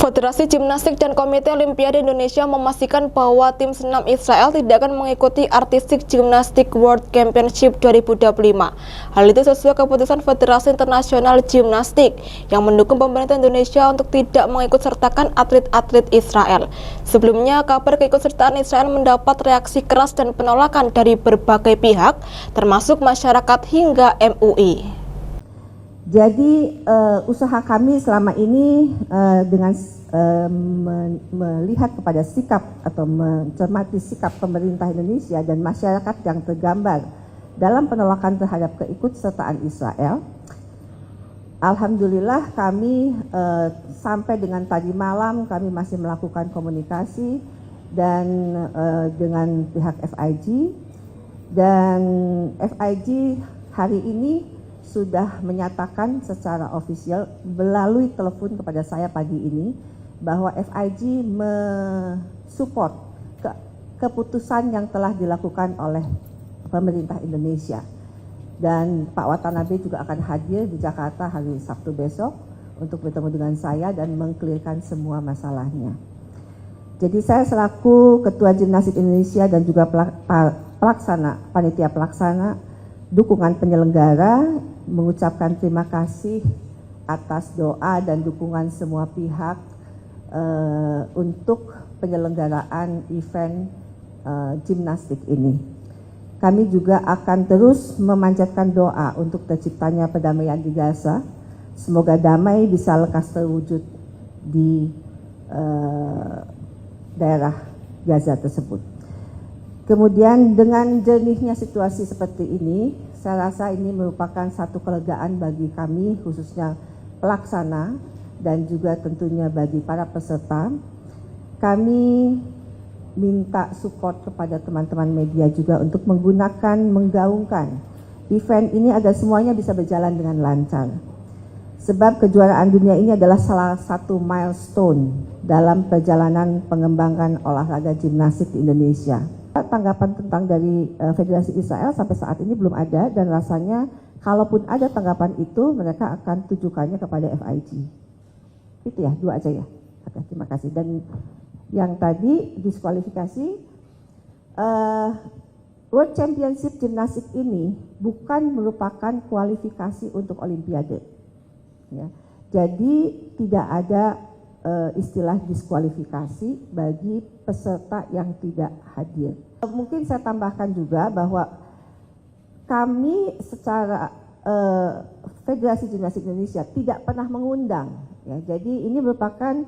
Federasi Gimnastik dan Komite Olimpiade Indonesia memastikan bahwa tim senam Israel tidak akan mengikuti Artistic Gymnastics World Championship 2025. Hal itu sesuai keputusan Federasi Internasional Gimnastik yang mendukung pemerintah Indonesia untuk tidak mengikutsertakan atlet-atlet Israel. Sebelumnya, kabar keikutsertaan Israel mendapat reaksi keras dan penolakan dari berbagai pihak, termasuk masyarakat hingga MUI. Jadi usaha kami selama ini dengan melihat kepada sikap atau mencermati sikap pemerintah Indonesia dan masyarakat yang tergambar dalam penolakan terhadap keikutsertaan Israel, alhamdulillah kami sampai dengan tadi malam kami masih melakukan komunikasi dan dengan pihak FIG, dan FIG hari ini sudah menyatakan secara ofisial melalui telepon kepada saya pagi ini bahwa FIG mensupport keputusan yang telah dilakukan oleh pemerintah Indonesia, dan Pak Watanabe juga akan hadir di Jakarta hari Sabtu besok untuk bertemu dengan saya dan mengklirkan semua masalahnya. Jadi saya selaku Ketua Gimnastik Indonesia dan juga panitia pelaksana dukungan penyelenggara mengucapkan terima kasih atas doa dan dukungan semua pihak untuk penyelenggaraan event gimnastik ini. Kami juga akan terus memanjatkan doa untuk terciptanya perdamaian di Gaza. Semoga damai bisa lekas terwujud di daerah Gaza tersebut. Kemudian dengan jernihnya situasi seperti ini, saya rasa ini merupakan satu kelegaan bagi kami, khususnya pelaksana dan juga tentunya bagi para peserta. Kami minta support kepada teman-teman media juga untuk menggaungkan event ini agar semuanya bisa berjalan dengan lancar. Sebab kejuaraan dunia ini adalah salah satu milestone dalam perjalanan pengembangan olahraga gimnastik di Indonesia. Tanggapan tentang dari Federasi Israel sampai saat ini belum ada, dan rasanya kalaupun ada tanggapan itu mereka akan tujukannya kepada FIG. Itu ya, dua aja ya. Oke, terima kasih. Dan yang tadi diskualifikasi, World Championship Gimnastik ini bukan merupakan kualifikasi untuk Olimpiade. Ya. Jadi tidak ada istilah diskualifikasi bagi peserta yang tidak hadir. Mungkin saya tambahkan juga bahwa kami secara Federasi Gimnastik Indonesia tidak pernah mengundang. Ya, jadi ini merupakan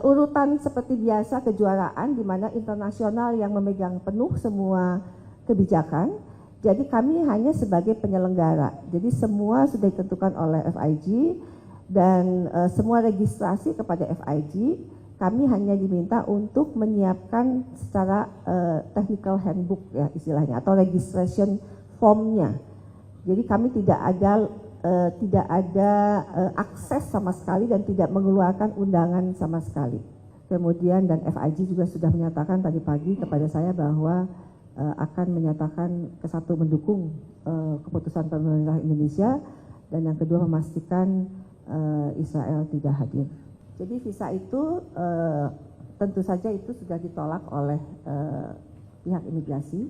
urutan seperti biasa kejuaraan di mana internasional yang memegang penuh semua kebijakan. Jadi kami hanya sebagai penyelenggara. Jadi semua sudah ditentukan oleh FIG. Dan semua registrasi kepada FIG, kami hanya diminta untuk menyiapkan secara technical handbook ya istilahnya, atau registration formnya. Jadi kami tidak ada akses sama sekali dan tidak mengeluarkan undangan sama sekali. Kemudian dan FIG juga sudah menyatakan tadi pagi kepada saya bahwa akan menyatakan satu mendukung keputusan pemerintah Indonesia, dan yang kedua memastikan Israel tidak hadir. Jadi visa itu tentu saja itu sudah ditolak oleh pihak imigrasi,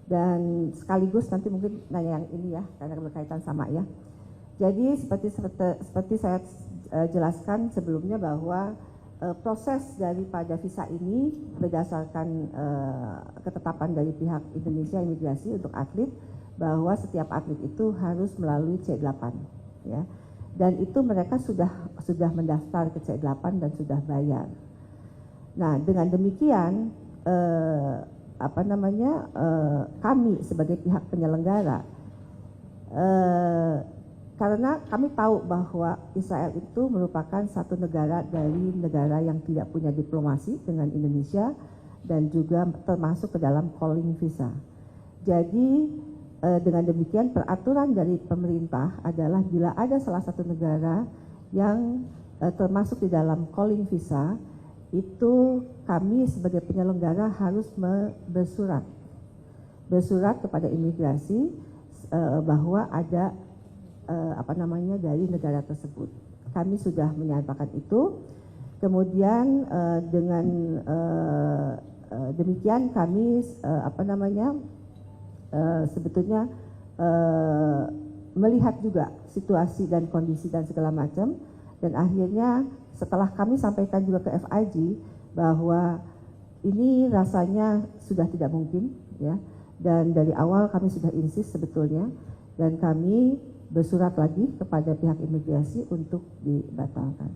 dan sekaligus nanti mungkin nanya yang ini ya karena berkaitan sama ya. Jadi seperti saya jelaskan sebelumnya bahwa proses daripada visa ini berdasarkan ketetapan dari pihak Indonesia imigrasi untuk atlet, bahwa setiap atlet itu harus melalui C8 ya. Dan itu mereka sudah mendaftar ke C8 dan sudah bayar. Nah, dengan demikian kami sebagai pihak penyelenggara, karena kami tahu bahwa Israel itu merupakan satu negara dari negara yang tidak punya diplomasi dengan Indonesia dan juga termasuk ke dalam calling visa. Jadi dengan demikian peraturan dari pemerintah adalah bila ada salah satu negara yang termasuk di dalam calling visa, itu kami sebagai penyelenggara harus bersurat kepada imigrasi bahwa ada dari negara tersebut. Kami sudah menyatakan itu. Kemudian dengan demikian kami sebetulnya melihat juga situasi dan kondisi dan segala macam, dan akhirnya setelah kami sampaikan juga ke FIG bahwa ini rasanya sudah tidak mungkin, ya, dan dari awal kami sudah insist sebetulnya, dan kami bersurat lagi kepada pihak imigrasi untuk dibatalkan.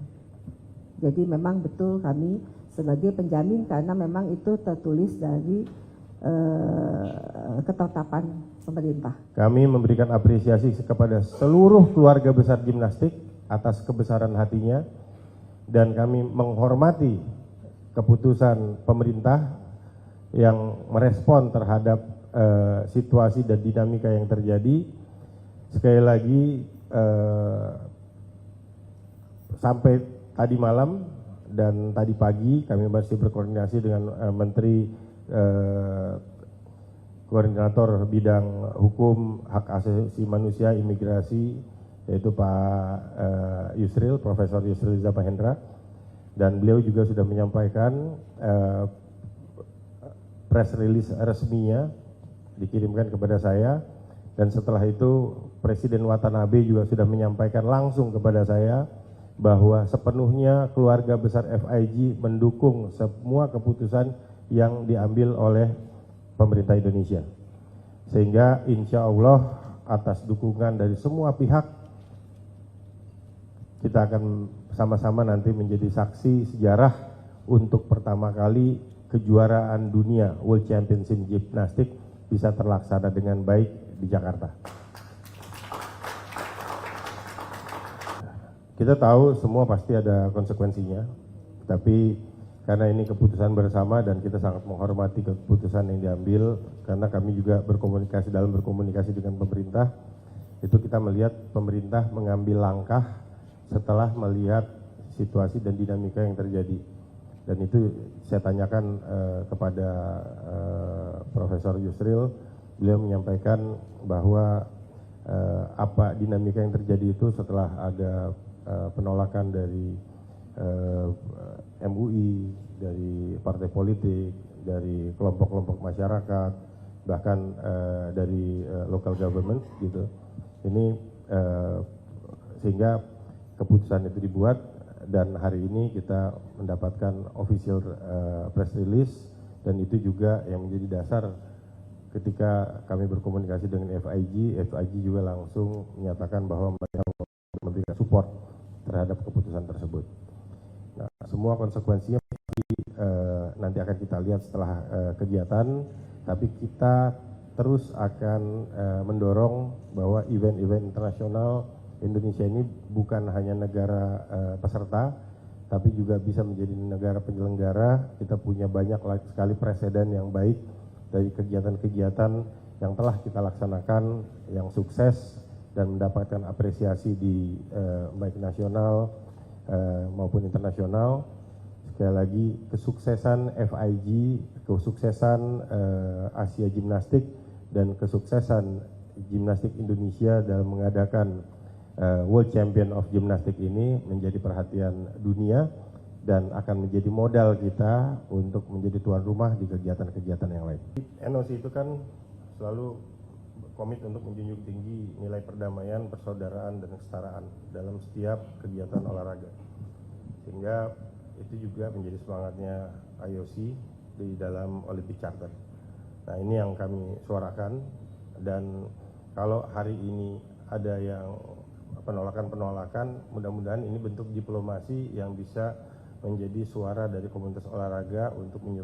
Jadi memang betul kami sebagai penjamin, karena memang itu tertulis dari ketetapan pemerintah. Kami memberikan apresiasi kepada seluruh keluarga besar gimnastik atas kebesaran hatinya, dan kami menghormati keputusan pemerintah yang merespon terhadap situasi dan dinamika yang terjadi. Sekali lagi, sampai tadi malam dan tadi pagi kami masih berkoordinasi dengan Menteri Koordinator Bidang Hukum, Hak Asasi Manusia, Imigrasi, yaitu Pak Yusril, Profesor Yusril Iza Mahendra, dan beliau juga sudah menyampaikan press release resminya dikirimkan kepada saya, dan setelah itu Presiden Watanabe juga sudah menyampaikan langsung kepada saya bahwa sepenuhnya keluarga besar FIG mendukung semua keputusan yang diambil oleh pemerintah Indonesia. Sehingga insya Allah atas dukungan dari semua pihak, kita akan sama-sama nanti menjadi saksi sejarah untuk pertama kali kejuaraan dunia World Championship Gimnastik bisa terlaksana dengan baik di Jakarta. Kita tahu semua pasti ada konsekuensinya, tapi karena ini keputusan bersama dan kita sangat menghormati keputusan yang diambil, karena kami juga berkomunikasi dengan pemerintah, itu kita melihat pemerintah mengambil langkah setelah melihat situasi dan dinamika yang terjadi. Dan itu saya tanyakan kepada Profesor Yusril, beliau menyampaikan bahwa apa dinamika yang terjadi itu setelah ada penolakan dari MUI, dari partai politik, dari kelompok-kelompok masyarakat, bahkan dari local government gitu. Ini sehingga keputusan itu dibuat, dan hari ini kita mendapatkan official press release, dan itu juga yang menjadi dasar ketika kami berkomunikasi dengan FIG juga langsung menyatakan bahwa mereka memberikan support terhadap keputusan tersebut. Nah, semua konsekuensinya nanti akan kita lihat setelah kegiatan, tapi kita terus akan mendorong bahwa event-event internasional Indonesia ini bukan hanya negara peserta, tapi juga bisa menjadi negara penyelenggara. Kita punya banyak sekali preseden yang baik dari kegiatan-kegiatan yang telah kita laksanakan yang sukses dan mendapatkan apresiasi di baik nasional maupun internasional. Sekali lagi, kesuksesan FIG, kesuksesan Asia Gimnastik, dan kesuksesan gimnastik Indonesia dalam mengadakan World Champion of Gymnastic ini menjadi perhatian dunia dan akan menjadi modal kita untuk menjadi tuan rumah di kegiatan-kegiatan yang lain. NOC itu kan selalu komit untuk menjunjung tinggi nilai perdamaian, persaudaraan, dan kesetaraan dalam setiap kegiatan olahraga. Sehingga itu juga menjadi semangatnya IOC di dalam Olympic Charter. Nah, ini yang kami suarakan, dan kalau hari ini ada yang penolakan, mudah-mudahan ini bentuk diplomasi yang bisa menjadi suara dari komunitas olahraga untuk menyeru